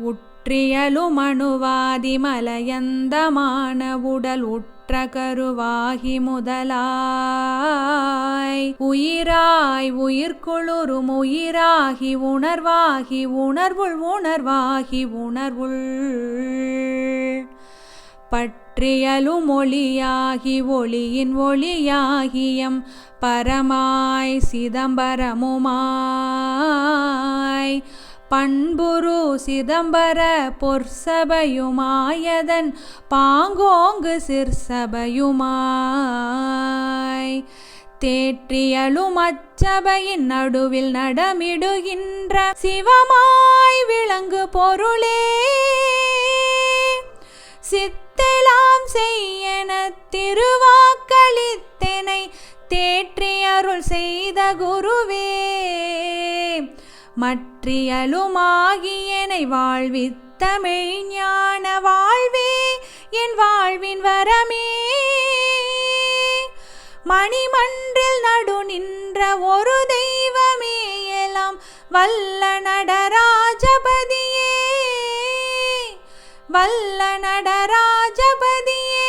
உற்றியலும் அணுவாதி மலயந்தமான உடல் உற்ற கருவாகி முதலாய் உயிராய் உயிர்க்குளுரும் உயிராகி உணர்வாகி உணர்வுள் உணர்வாகி உணர்வுள் பற்றியலும் ஒளியாகி ஒளியின் ஒளியாகியம் பரமாய் சிதம்பரமுமாய் பண்புரு சிதம்பர பொற்சபையுமாயதன் பாங்கோங்கு சிற்சபையுமாய் தேற்றியலும் அச்சபையின் நடுவில் நடமிடுகின்ற சிவமாய் விளங்கு பொருளே சித்தெலாம் செய்யன திருவாக்களித்தெனை தேற்றியருள் செய்த குருவே மற்றியலுமாகியனை வாழ்வித்த மெய்ஞான வாழ்வே என் வாழ்வின் வரமே மணிமன்றில் நடு நின்ற ஒரு தெய்வமே எல்லாம் வல்ல நடராஜபதியே வல்ல நடராஜபதியே